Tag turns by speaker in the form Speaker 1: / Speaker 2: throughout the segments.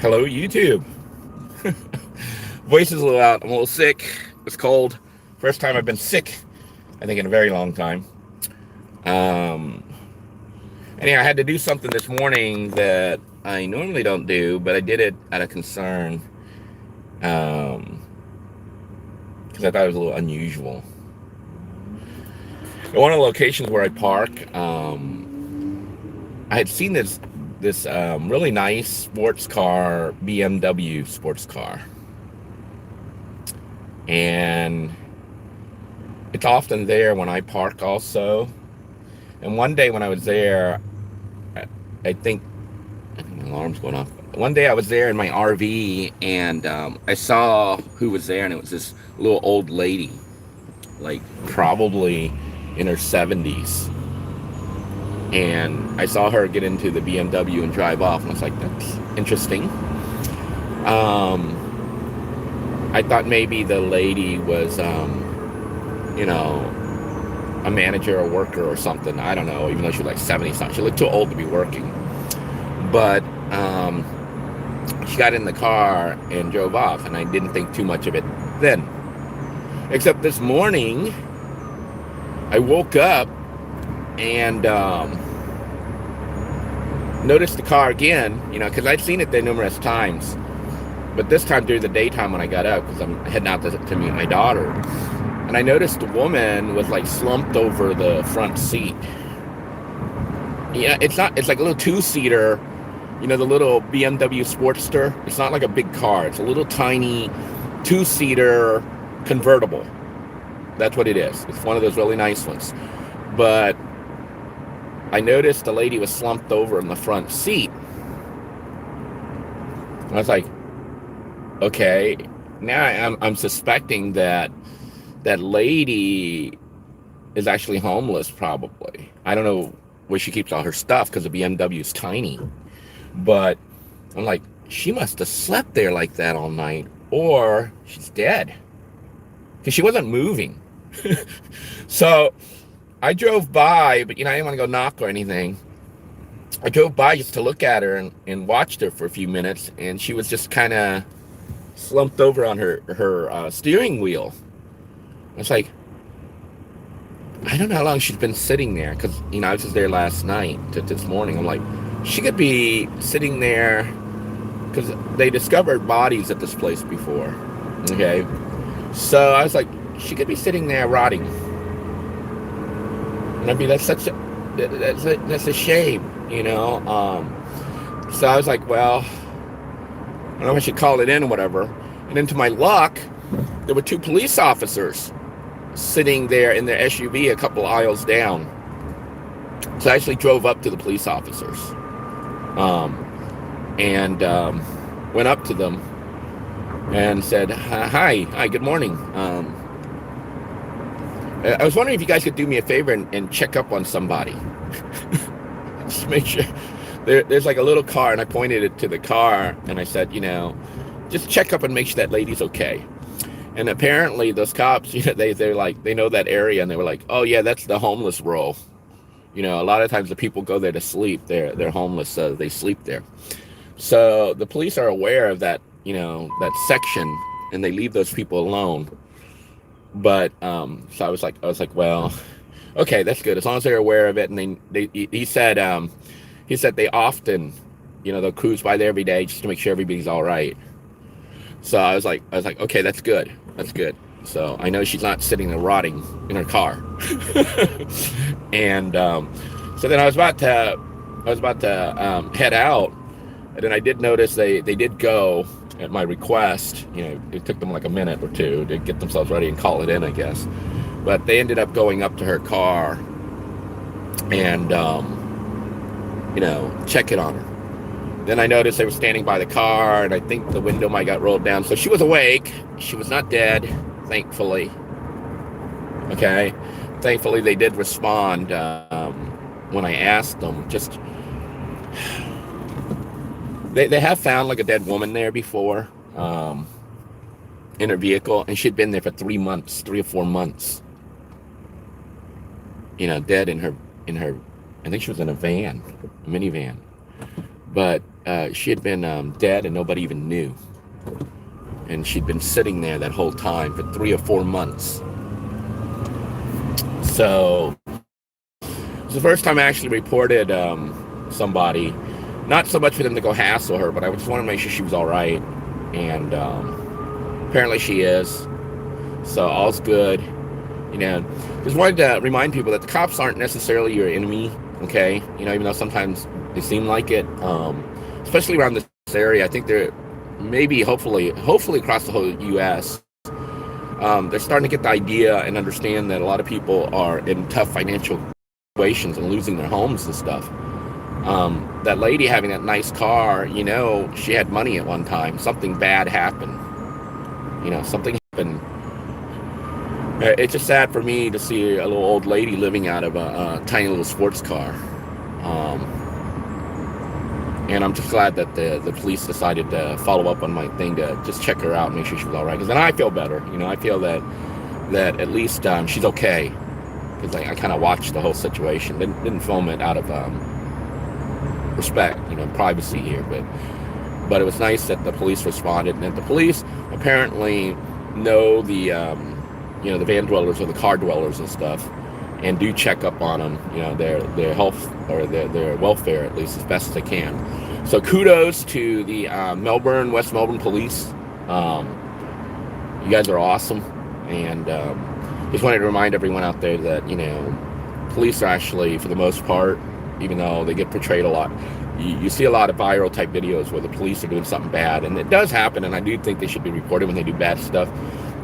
Speaker 1: Hello, YouTube. Voice is a little out. I'm a little sick. It's cold. First time I've been sick, I think, in a very long time. Um, Anyhow, I had to do something this morning that I normally don't do, but I did it out of concern um, because I thought it was a little unusual. At one of the locations where I park, I had seen this really nice sports car, BMW sports car, and it's often there when I park also. And one day when I was there, I think my alarm's going off. One day I was there in my RV, and I saw who was there, and it was this little old lady, like probably in her 70s. And I saw her get into the BMW and drive off, and I was like, that's interesting. I thought maybe the lady was, you know, a manager or worker or something. I don't know, even though she was like 70 something. She looked too old to be working. But she got in the car and drove off, and I didn't think too much of it then. Except this morning, I woke up and noticed the car again, because I'd seen it there numerous times. But this time during the daytime when I got up, because I'm heading out to meet my daughter, and I noticed the woman was like slumped over the front seat. Yeah, it's like a little two-seater, the little BMW Sportster. It's not like a big car. It's a little tiny two-seater convertible. That's what it is. It's one of those really nice ones. But I noticed the lady was slumped over in the front seat. I was like, okay, now I'm suspecting that lady is actually homeless, probably. I don't know where she keeps all her stuff because the BMW is tiny. But I'm like, she must have slept there like that all night, or she's dead because she wasn't moving. So I drove by, but I didn't want to go knock or anything. I drove by just to look at her and watched her for a few minutes, and she was just kind of slumped over on her steering wheel. I was like, I don't know how long she's been sitting there, because I was just there last night to this morning. I'm like, she could be sitting there because they discovered bodies at this place before. Okay, so I was like, she could be sitting there rotting. And I mean, that's a shame, So I was like, well, I don't know if I should call it in or whatever. And then to my luck, there were two police officers sitting there in their SUV a couple aisles down. So I actually drove up to the police officers and went up to them and said, hi, good morning. I was wondering if you guys could do me a favor and check up on somebody. Just make sure. There's like a little car, and I pointed it to the car, and I said, just check up and make sure that lady's okay. And apparently those cops, they're like, they know that area, and they were like, oh yeah, that's the homeless row. A lot of times the people go there to sleep. They're homeless, so they sleep there. So the police are aware of that, that section, and they leave those people alone. But so I was like, well, okay, that's good, as long as they're aware of it. And he said they often, they'll cruise by there every day just to make sure everybody's all right. So I was like, okay, that's good. So I know she's not sitting there rotting in her car. And so then I was about to head out, and then I did notice they did go at my request. It took them like a minute or two to get themselves ready and call it in, I guess. But they ended up going up to her car and checking on her. Then I noticed they were standing by the car, and I think the window might got rolled down. So she was awake. She was not dead, thankfully. Okay. Thankfully, they did respond when I asked them. Just they have found like a dead woman there before in her vehicle, and she'd been there for 3 or 4 months. Dead in her. I think she was in a minivan. but she had been dead and nobody even knew. And she'd been sitting there that whole time for 3 or 4 months. So it was the first time I actually reported somebody. Not so much for them to go hassle her, but I just wanted to make sure she was all right. And apparently she is. So all's good. You know, just wanted to remind people that the cops aren't necessarily your enemy. Okay, you know, even though sometimes they seem like it, especially around this area. I think they're maybe, hopefully across the whole U.S. They're starting to get the idea and understand that a lot of people are in tough financial situations and losing their homes and stuff. That lady having that nice car, you know, she had money at one time. Something bad happened. You know, something happened. It's just sad for me to see a little old lady living out of a tiny little sports car. And I'm just glad that the police decided to follow up on my thing to just check her out and make sure she was all right. Because then I feel better. You know, I feel that at least she's okay. Because I kind of watched the whole situation. Didn't film it out of respect, you know, privacy here. But it was nice that the police responded. And that the police apparently know the you know, the van dwellers or the car dwellers and stuff, and do check up on them, you know, their health or their welfare, at least as best as they can. So kudos to the West Melbourne police. You guys are awesome. And just wanted to remind everyone out there that, you know, police are actually, for the most part, even though they get portrayed a lot, you see a lot of viral type videos where the police are doing something bad, and it does happen, and I do think they should be reported when they do bad stuff.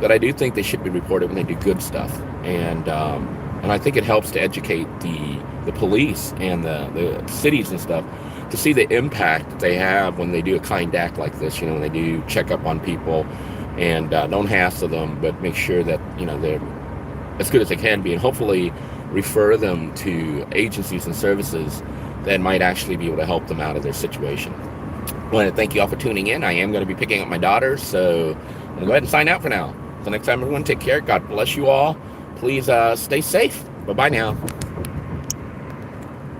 Speaker 1: But I do think they should be reported when they do good stuff, and I think it helps to educate the police and the cities and stuff to see the impact that they have when they do a kind act like this. You know, when they do check up on people and don't hassle them, but make sure that, you know, they're as good as they can be, and hopefully refer them to agencies and services that might actually be able to help them out of their situation. I want to thank you all for tuning in. I am going to be picking up my daughter, so I'm going to go ahead and sign out for now. Until next time, everyone, take care. God bless you all. Please stay safe. Bye-bye now.